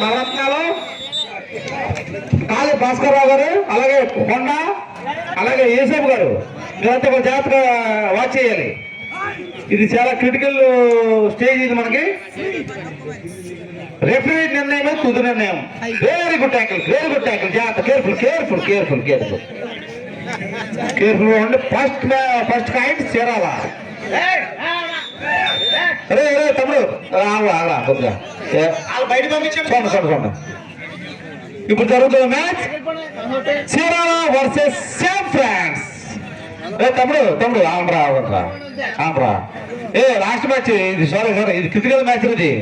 నవరత్నాలు కాళీ భాస్కర్ రావు గారు, అలాగే కొండ, అలాగే యేసబ్ గారు, మీరంతా ఒక జాగ్రత్తగా వాచ్ చేయాలి. ఇది చాలా క్రిటికల్ స్టేజ్. ఇది మనకి రెఫరీ నిర్ణయం తుది నిర్ణయం. Very good tackle, very good tackle. జాగ్రత్త, careful careful careful careful careful ఉండి ఫస్ట్ కాయింట్ చేరాలా. అరే అరే తమ్ముడు కొద్దిగా చూడండి చూడండి. ఇప్పుడు జరుగుతున్న match Chirala versus Sam France. తమ్ముడు తమ్ముడు ఆంధ్రా ఆంధ్రా ఆంధ్రా. లాస్ట్ మ్యాచ్ ఇది. సారీ సారీ, ఇది క్రిటికల్ మ్యాచ్. ఇది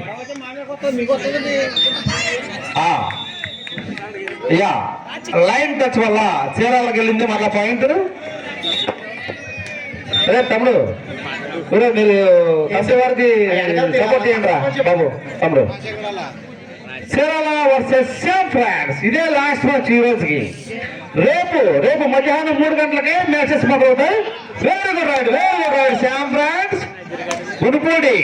యా లైన్ టచ్ వల్ల చీరాలకు వెళ్ళింది మళ్ళా పాయింట్. అదే తమ్ముడు మీరు తండ్రి వారికి సపోర్ట్ చేయండి రా బాబు. తమ్ముడు చీరాల వర్సెస్ శామ్ ఫ్రాన్స్, ఇదే లాస్ట్ మ్యాచ్ ఈ రోజుకి. రేపు మధ్యాహ్నం 3 గంటలకి మ్యాచెస్ మొదలవుతాయి. Very good raid, very good raid. Sam France Gudipudi.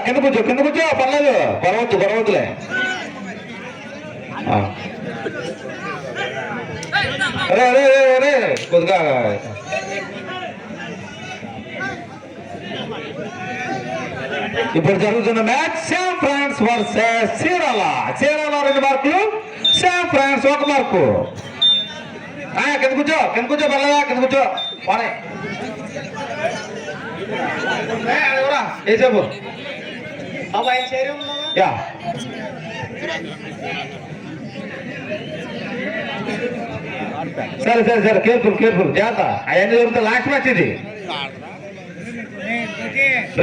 కింద కూర్చో పర్లేదు, పర్వతులే. అరే అరే అరే కొద్దిగా ఇప్పుడు జరుగుతున్న match Sam France versus Chirala. 2 మార్కులు, శామ్ ఫ్రాన్స్ 1 మార్కు. కింద కూర్చో పర్లేదా, కింద కూర్చో. ఏ చెప్పు. సరే కేర్ఫుల్ జాగ్రత్త. అవన్నీ జరుగుతా. లాస్ట్ మ్యాచ్ ఇది.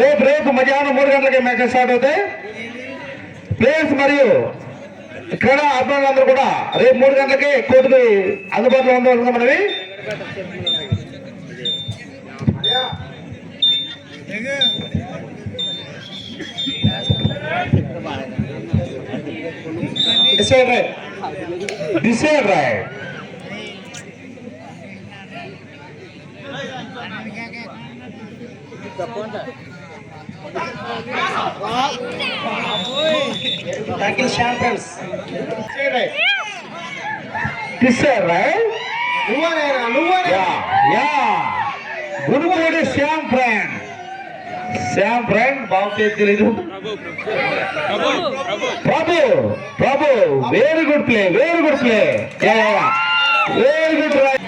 రేపు మధ్యాహ్నం 3 గంటలకి మ్యాచెస్ స్టార్ట్ అవుతాయి. ప్లేయర్స్ మరియు క్రీడా అభిమానులందరూ కూడా రేపు 3 గంటలకి కోర్టుకి అందుబాటులో ఉండవలసిన మనవి. Decide right. గురుపూడి శ్యామ్ ఫ్రాండ్ బాబు పేరు తెలీదు. Prabhu very good play, very good right.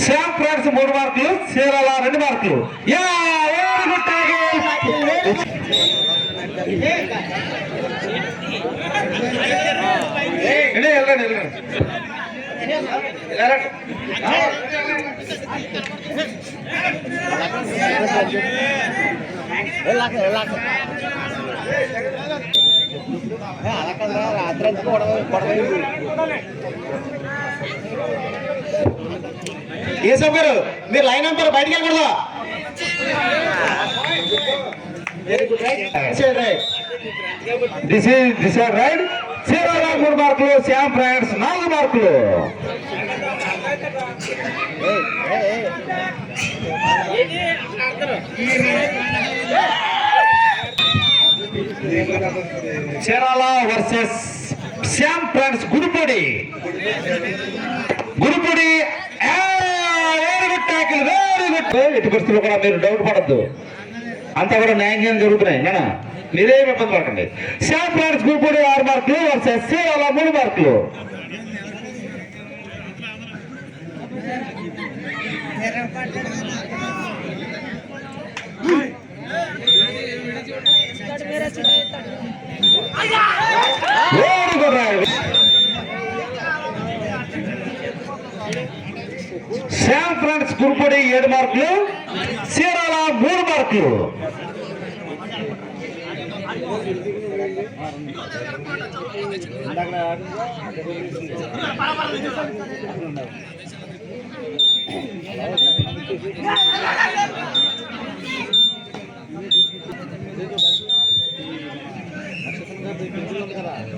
Sam France 3 మార్కులు, చీరాల 2 మార్కులు. Very good target. యేసబ్ గారు, మీరు లైన్ నెంబర్ బయటికి వెళ్ళకూడదా. This right. చీరాల 3 మార్కులు, శామ్ ఫ్రాన్స్ 4 మార్కులు. Chirala versus Sam France Gudipudi. Very good tackle, very good. ఎట్టి పరిస్థితుల్లో కూడా మీరు డౌట్ పడద్దు, అంతా కూడా న్యాయంగా జరుగుతున్నాయి. నేను మీరేమి ఇబ్బంది పడకండి. శామ్ ఫ్రాన్స్ గుడిపూడి 6 మార్కులు వర్సెస్ చీరాల 3 మార్కులు. Very good right. Sam France Gudipudi 7 మార్కులు, చీరాల 3 మార్కులు.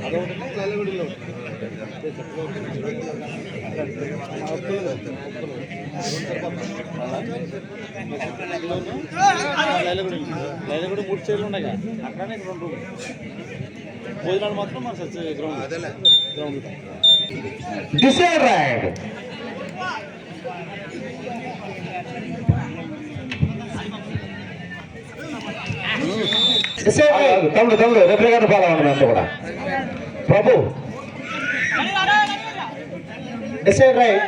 అదొకటి కూడా 3 చైర్లు ఉన్నాయి అక్కడనే 2 రూమ్ భోజనాలు మాత్రం మన గ్రౌండ్ డిసైడ్ రైడ్ తమ్ముడు రెఫరీ గారిని ఫాలో అవ్వండి అంతా కూడా ప్రభు డిసైడ్ రైట్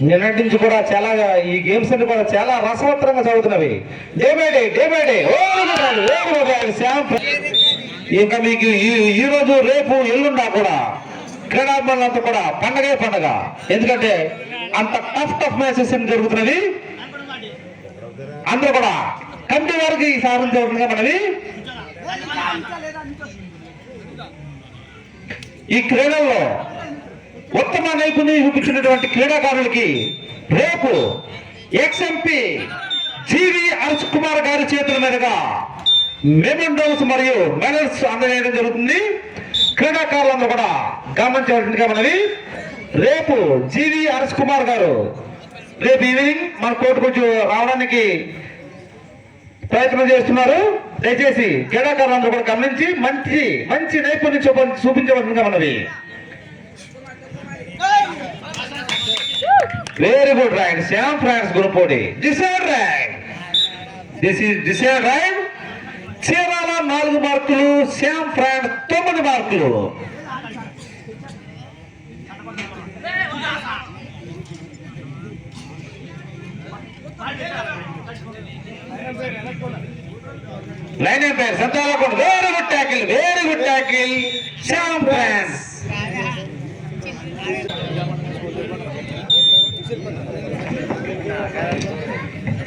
నిన్నటి నుంచి కూడా చాలా ఈ గేమ్స్ అన్ని కూడా చాలా రసవత్తరంగా చదువుతున్నవి. డే బై డే ఇంకా మీకు ఈ రోజు రేపు ఎల్లుండా కూడా క్రీడాభిమానులంతా కూడా పండగే పండగ. ఎందుకంటే అంత టఫ్ మ్యాచెస్ జరుగుతున్నవి. అందరూ కూడా కమిటీ వారికి సాధించవలసిందిగా మనవి. ఈ క్రీడల్లో ఉత్తమ నైపుణ్యం చూపించినటువంటి క్రీడాకారులకి రేపు ఎక్స్ఎంపీ జీవి హర్ష్ కుమార్ గారి చేతుల మీదుగా మెమెంటోస్ మరియు మెడల్స్ అందజేయడం జరుగుతుంది. క్రీడాకారులను కూడా గమనించవలసిందిగా మనవి. రేపు జీవి హర్ష్ కుమార్ గారు రేపు ఈవినింగ్ మన కోర్టుకు రావడానికి ప్రయత్నం చేస్తున్నారు. దయచేసి క్రీడాకారులందరూ కూడా గమనించి మంచి నైపుణ్యం చూపించవలసిందిగా మనవి. Very good raid Shyam France Gurupodi. Decide raid Chirala 4 మార్కులు, శ్యామ్ ఫ్రాన్స్ 9 మార్కులు. Line umpire Santhalakonda. Very good tackle Shyam France.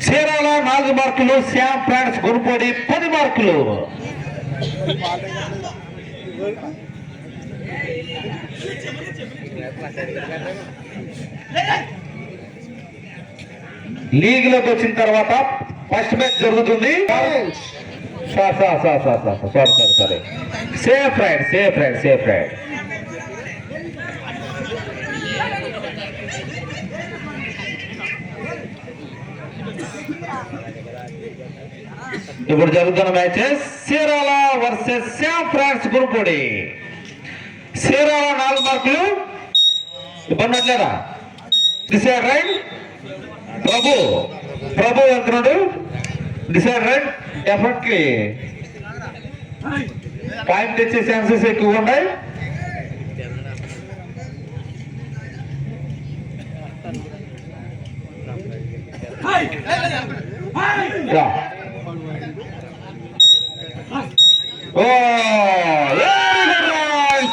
Chirala 4 మార్కులు, శ్యామ్ ఫ్రాన్స్ గురుపోడి 10 మార్కులు. లీగ్ లోకి వచ్చిన తర్వాత ఫస్ట్ మ్యాచ్ జరుగుతుంది. Sorry safe raid. ఇప్పుడు జరుగుతున్న మ్యాచెస్ చీరాల వర్సెస్ శ్యామ్ ఫ్రాన్స్ గురుపొడి. చీరాల 4 మార్కులు. ఇబ్బంది అట్లేదా? డిసైడ్ రైట్ ప్రభు వెళ్తున్నాడు. డిసైడ్ రైట్ డెఫినెట్లీ పాయింట్ తెచ్చే ఛాన్సెస్ ఎక్కువ ఉన్నాయి.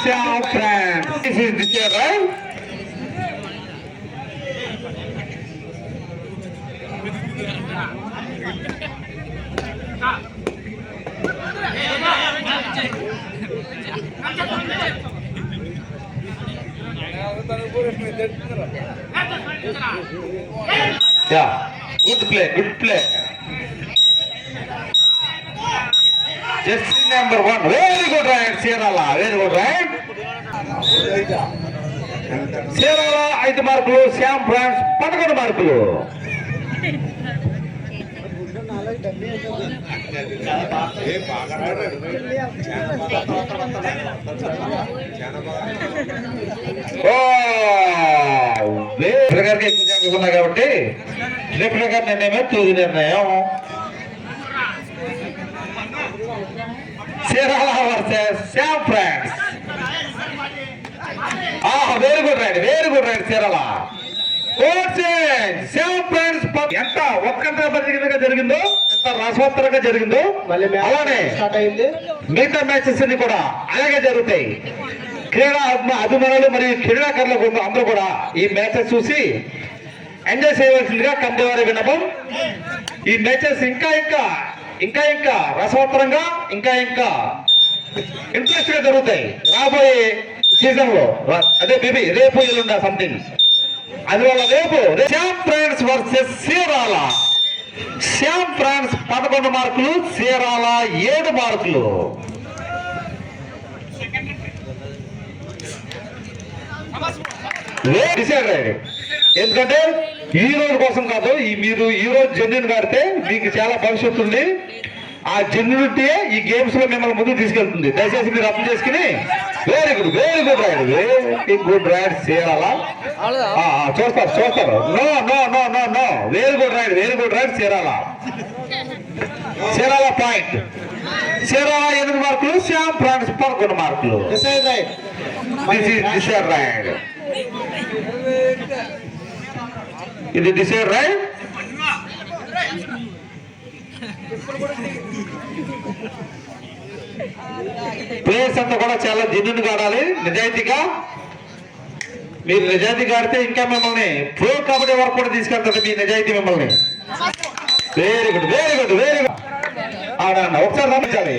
Shyam France. This is the right. Yeah, good play. Jersey number 1. Very good right, Sierala. Very good right. Sierala 5 మార్కులు, శ్యామ్ ఫ్రాన్స్ 11 మార్కులు. గారికి ఎక్కువ ఛాన్సెస్ ఉన్నాయి కాబట్టి లెఫ్ట్ గారి నిర్ణయమే తుది నిర్ణయం. Chirala versus Shyam France. Very good raid Chirala. Shyam France ఎంత ఒక్కగా జరిగిందో, ఎంత రసవత్తరంగా జరిగిందో అలానే మిగతా మ్యాచెస్ అన్ని కూడా అలాగే జరుగుతాయి. క్రీడా అభిమానులు మరియు క్రీడాకారులకు అందరూ కూడా ఈ మ్యాచెస్ చూసి ఎంజాయ్ చేయవలసిందిగా కమిటీ వారి విన్నపం. ఈ మ్యాచెస్ ఇంకా రసవత్తరంగా ఇంకా ఇంట్రెస్ట్ గా జరుగుతాయి రాబోయే సీజన్ లో. అదే బేబీ రేపు ఎల్లుండా సంథింగ్. అందువల్ల రేపు Shyam France versus Chirala. Shyam France 11 మార్కులు, చీరాల 7 మార్కులు. Decide raid. ఎందుకంటే ఈ రోజు కోసం కాదు, మీరు ఈ రోజు జెన్యున్ ఆడితే మీకు చాలా భవిష్యత్తు ఉంది. ఆ జెన్యునిటీ ఈ గేమ్స్ లో మిమ్మల్ని ముందుకు తీసుకెళ్తుంది. దయచేసి మీరు అర్థం చేసుకుని very good raid, very good raid చేయాలా చూస్తారు. No no no no no very good raid Chirala point. Chirala 8 మార్కులు, శ్యామ్ ఫ్రాన్స్ 11 మార్కులు. Decide right. Decide raid. ఇది డిసైడ్ రైడ్. ప్లేయర్స్ అంతా కూడా చాలా జెన్యూన్గా ఆడాలి, నిజాయితీగా. మీరు నిజాయితీగా ఆడితే ఇంకా మిమ్మల్ని ప్రో కబడ్డీ వరకు కూడా తీసుకెళ్తుంది మీ నిజాయితీ మిమ్మల్ని. వెరీ గుడ్ ఆడండి, ఒకసారి గమనించాలి.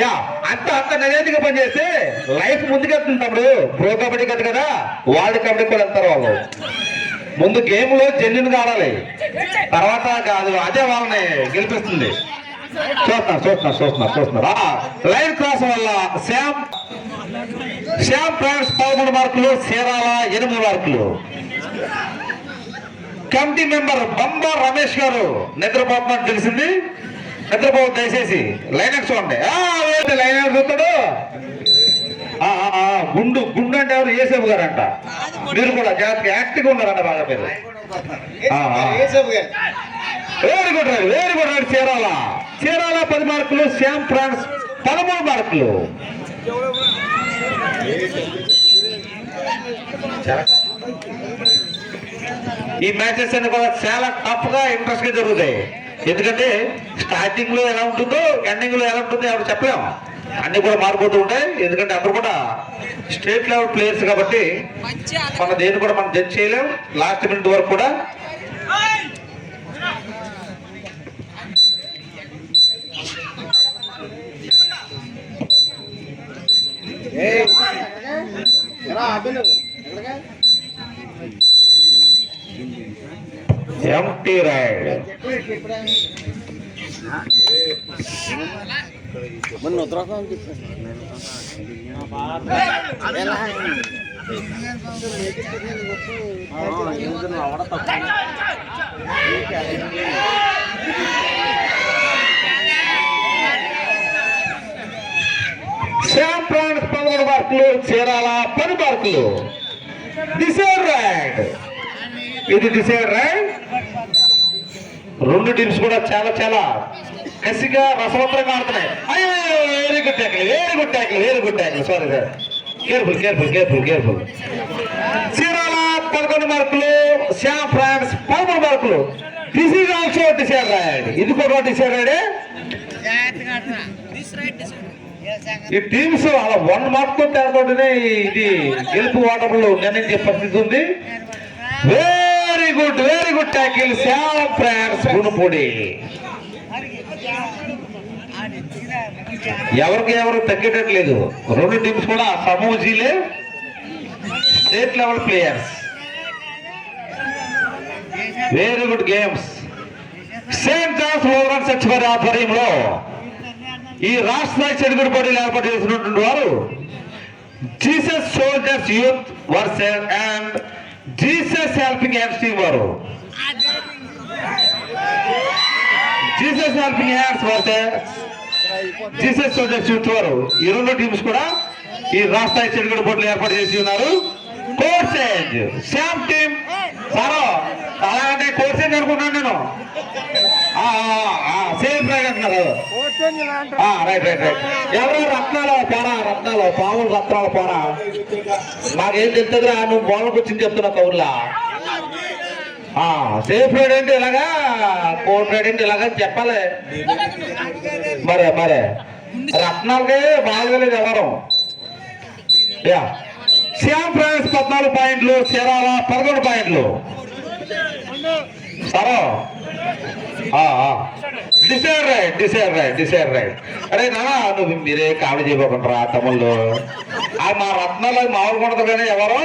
యా అంత నిజాయితీగా పనిచేస్తే లైఫ్ ముందుకెళ్తుంది తమ్ముడు. ప్రో కబడ్డీ కాదు కదా, వరల్డ్ కబడ్డీ కూడా వెళ్తారు వాళ్ళు. ముందు గేమ్ లో జెన్యున్ గా ఆడాలి, తర్వాత కాదు అదే వాళ్ళని గెలిపిస్తుంది. చూస్తున్నారు. లైన్ క్రాస్ వల్ల శ్యామ్ ఫ్రాన్స్ 11 మార్కులు, చీరాల 8 మార్కులు. కమిటీ మెంబర్ బంబా రమేష్ గారు నిద్రపోతున్నట్టు తెలిసింది. నిద్రపోవద్దు దయచేసి. లైన్ చూడండి. లైన్ చూస్తాడు. గుండు అంటే ఎవరు ఏసేపు గారంట. మీరు కూడా జాగ్రత్తగా యాక్టివ్గా ఉన్నారంట బాగా మీరు. వెరీ గుడ్ రైడ్ చీరాల 10 మార్కులు, శ్యామ్ ఫ్రాన్స్ 13 మార్కులు. ఈ మ్యాచెస్ అన్ని కూడా చాలా టఫ్ గా ఇంట్రెస్ట్ గా జరుగుతాయి. ఎందుకంటే స్టార్టింగ్ లో ఎలా ఉంటుందో ఎండింగ్ లో ఎలా ఉంటుందో ఎవరు చెప్పలేము. అన్ని కూడా మారిపోతూ ఉంటాయి. ఎందుకంటే అందరూ కూడా స్టేట్ లెవెల్ ప్లేయర్స్ కాబట్టి మన దేని కూడా మనం జడ్జ్ చేయలేం లాస్ట్ మినిట్ వరకు కూడా. Empty ride. శ్యామ్ ఫ్రాన్స్ 11 మార్కులు, చీరాల 10 మార్కులు. Decide raid. ఇది డిసైడ్ రైడ్. రెండు టీమ్స్ కూడా చాలా కసిగా రసవంతంగా ఆడుతున్నాయి. Very good tackle. Sorry sir, careful. Chirala 11 మార్కులు, శ్యామ్ ఫ్రాన్స్ 13 మార్కులు. This is also decide raid. ఇది కూడా డిసైడ్ రైడే. ఈ టీమ్స్ అలా 1 మార్క్ తో తేడాతోనే ఇది గెలుపు ఓటములు నిర్ణయించే పరిస్థితి ఉంది. Very good tackle Shyam France Gunapudi. ఎవరికి ఎవరు తగ్గేటట్లేదు. రెండు టీమ్స్ కూడా సమూజీలే, state level players. Very good games. Saint John's Loran సచివారి ఆధ్వర్యంలో ఈ రాష్ట్ర చెడుగుడు పోటీలు ఏర్పాటు చేసినటువంటి వారు Jesus Soldiers Youth versus and Jesus Helping Hands team వారు. Jesus Helping Hands versus Jesus Soldiers Youth వారు. ఈ రెండు టీమ్స్ కూడా ఈ రాష్ట్ర చెడుగుడు పోటీలు ఏర్పాటు చేసి ఉన్నారు. కోర్సేజ్ శ్యామ్ టీం సారో అలాగంటే కోర్సేజ్ అనుకున్నాను నేను. సేమ్ రైడ్ అంటున్నారు. రైట్ ఎవరో రత్నాలు పాములు రత్నాలు పోరా. మాకేం తెలుస్తుందిరా, నువ్వు బోనకు వచ్చింది చెప్తున్నా కౌర్లా. సేఫ్ రైడ్ అంటే ఇలాగా, కోర్ట్ రైడ్ అంటే ఇలాగా చెప్పాలి. మరే రత్నాలకే బాగలేదు ఎవరు. శ్యామ్ ఫ్రాన్స్ 14 పాయింట్లు, చీరాల 11 పాయింట్లు. సరే డిసైడ్ రైడ్. అరే నానా నువ్వు మీరే కామెడీ చేయబోకుండా తమ్ముళ్ళు. మా రత్నాలు మామూలు కొడతారు కానీ ఎవరు.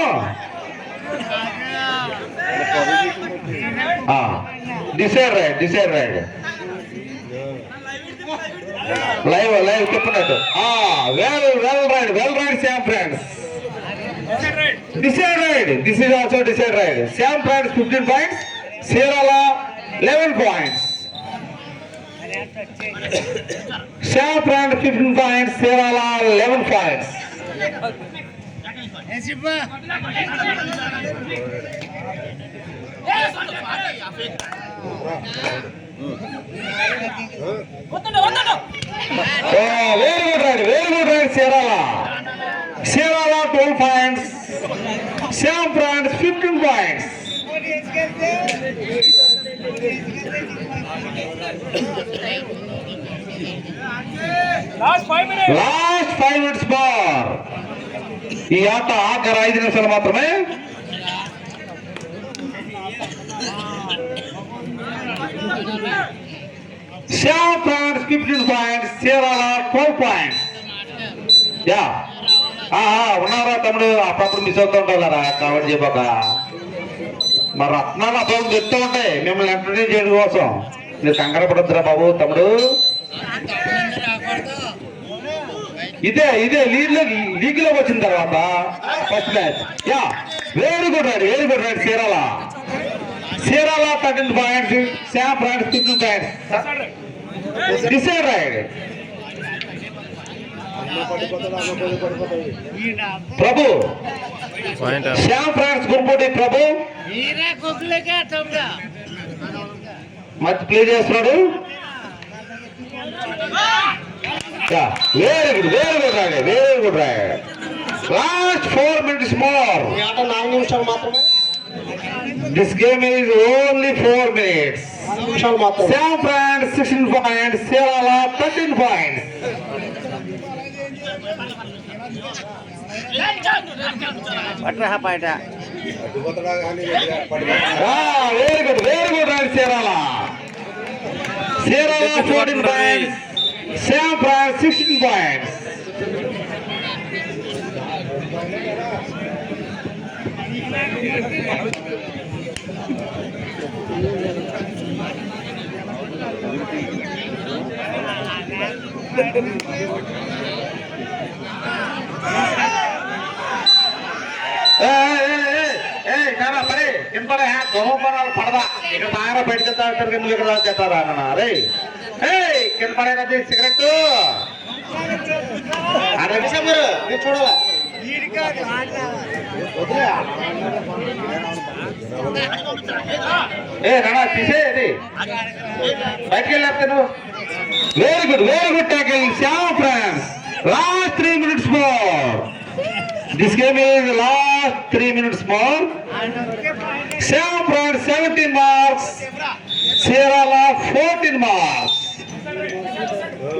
డిసైడ్ రైడ్ లైవ్ చెప్పినట్టు. Well raid Shyam France. Decided. This is also decided. Sam France 15 points. Serala 11 points. Sam France 15 points. Serala 11 points. Oh, very good ride, Serala. Serala 12 points. Sam France 15 points. Last 5 minutes. Last 5 minutes more. ఈ ఆట ఆఖరి 5 నిమిషాలు మాత్రమే. Sam France 15 points. Serala 12 points. Yeah ఉన్నారా తమ్ముడు? అప్పుడప్పుడు miss అవుతూ ఉంటారా కాబట్టి చెప్పక మరి రత్నాలు అప్పుడు చెప్తూ ఉంటాయి మిమ్మల్ని ఎంటర్టైన్ చేయడం కోసం. మీరు కంగారు పడొద్దురా బాబు తమ్ముడు. ఇదే లీగ్లోకి వచ్చిన తర్వాత first match. Yeah very good raid Serala 13 points. Sam France 15 points. Decide raid. Prabhu Shyam France Gurupodi Prabhu మధ్య ప్లే చేస్తున్నాడు. Very good raid. Last 4 minutes more. 4 నిమిషాలు మాత్రమే. This game is only 4 minutes. 4 నిమిషాలు మాత్రమే. Shyam France 16 points. Serala 13 points. Very good ride Serala 14 points. Sam France 16 points. పడే కింపడే దోమపడాలు పడదా ఇక్కడ తాగర బయటకెళ్తా కింద ఇక్కడ చేస్తారా అన్న రే కింద పడేది సిగరెట్ చూడాలా నానా తీసేది బయటకి వెళ్ళేస్తా నువ్వు. Very good tackle Shyam France. Last 3 minutes more. This game is last 3 minutes more. Sam France 17 marks. Serala 14 marks.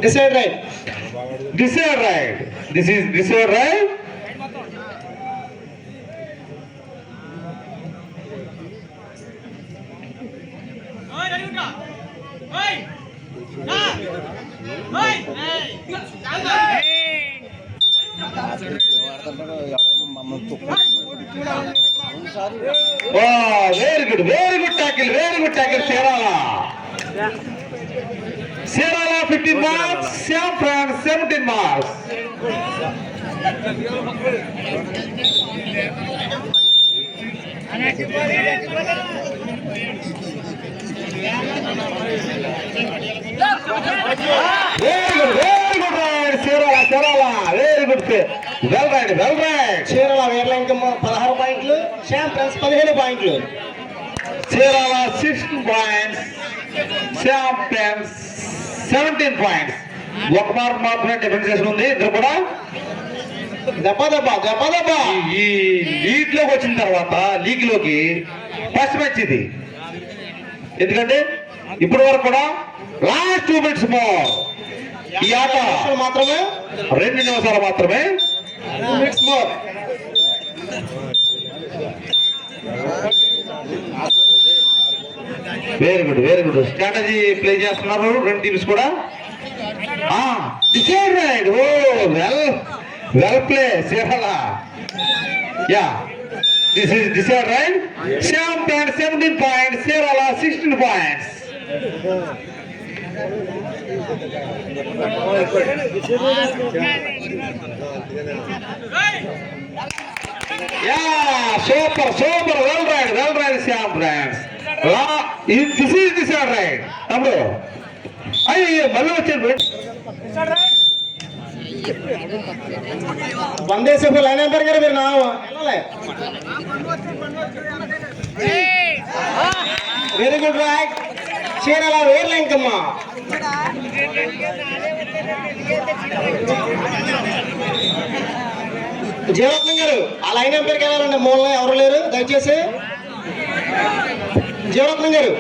Decide right. This is decide right. Very good tackle Serala 15 marks, Sam France 17 marks. Very good ride, Serala, very good. Well ride. Serala వేర్లంక 16 పాయింట్లు, Sam France 15 పాయింట్లు. Serala 16 points, Sam France 17 points. ఒక mark మాత్రమే differentiation ఉంది. ఇద్దరు కూడా దెబ్బ ఈ league లోకి వచ్చిన తర్వాత లీగ్ లోకి ఫస్ట్ మ్యాచ్ ఇది. ఎందుకంటే ఇప్పటి వరకు కూడా లాస్ట్ 2 minutes మోర్. ఈ ఆట మాత్రమే 2 నిమిషాలు మాత్రమే. 2 minutes more. Very good strategy play చేస్తున్నారు రెండు టీమ్స్ కూడా. Decide right. Well play Serala. Yeah this is decide right. Sam France 17 points, Serala 16 points. Super well raid Shyam friends. This is decide raid తమ్ముడు. అయ్యో మళ్ళీ వచ్చాడు. వందేసేపు లైన్ అంటారు కదా మీరు. నా వెరీ గుడ్ రైట్. చీరాల వేర్లే ఇంకమ్మా. జీవరత్నం గారు ఆ లైన్ ఎంపైర్కి వెళ్ళాలండి. మూలలో ఎవరు లేరు దయచేసి. జీవరత్నం గారు.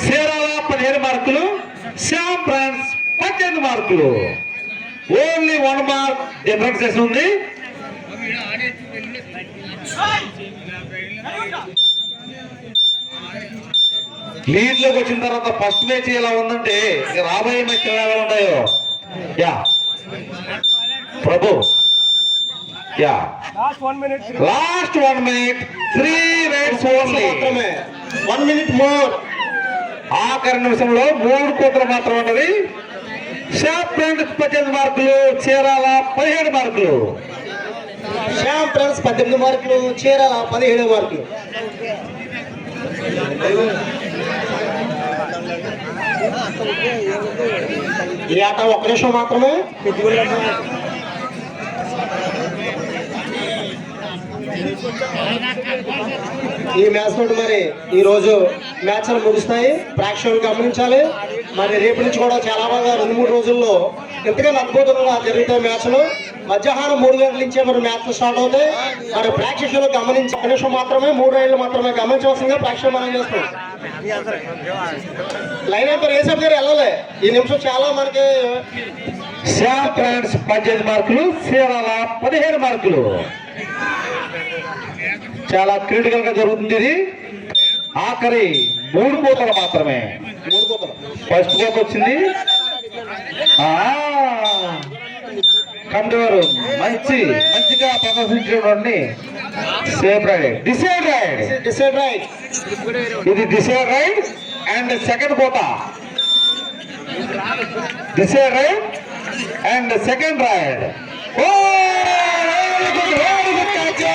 చీరాల 15 మార్కులు, శ్యామ్ ఫ్రెండ్స్ 18 మార్కులు. ఓన్లీ 1 మార్క్ డిఫరెన్సెస్ ఉంది. లీడ్ లోకి వచ్చిన తర్వాత ఫస్ట్ మ్యాచ్ ఎలా ఉందంటే ఇక రాబోయే మ్యాచ్ ఎలా ఉంటాయో. Yeah Prabhu. Yeah Last 1 minute. Last 1 minute 3 raids only. మాత్రమే 1 minute మోర్. ఆఖరి నిమిషంలో 3 కోతలు మాత్రం ఉన్నది. శ్యామ్ ఫ్రెండ్స్ 18 మార్కులు, చీరాల 17 మార్కులు. శ్యామ్ ఫ్రెండ్స్ 18 మార్కులు, చీరాల 17 మార్కులు. ఈ ఆట 1 నిమిషం మాత్రమే. ఈ మ్యాచ్ తోటి మరి ఈ రోజు మ్యాచ్లు ముగుస్తాయి. ప్రేక్షకులు గమనించాలి. మరి రేపు నుంచి కూడా చాలా బాగా 2-3 రోజుల్లో ఎంతగానో అద్భుతంగా జరుగుతాయి మ్యాచ్లు. మధ్యాహ్నం 3 గంటల నుంచే మరి మ్యాచ్లు స్టార్ట్ అవుతాయి. మరి ప్రేక్షకులు గమనించి 1 నిమిషం మాత్రమే, 3 రైళ్లు మాత్రమే గమనించవలసిందిగా ప్రేక్షకులు మనం చేస్తాం. లైన్ అయిపోయి వేసప్ గారు వెళ్ళాలి. ఈ నిమిషం చాలా మనకి. శ్యామ్ ఫ్రెండ్స్ 18 మార్కులు, చీరాల 17 మార్కులు. చాలా క్రిటికల్ గా జరుగుతుంది ఇది. ఆఖరి 3 కోతలు మాత్రమే. 3 కోతలు. ఫస్ట్ కోత వచ్చింది. కమిటీ వారు మంచిగా ప్రదర్శించినటువంటి safe raid, decide raid. Decide raid. ఇది డిసైడ్ రైడ్ అండ్ సెకండ్ కోత. Decide raid and second raid. Oh very good catch.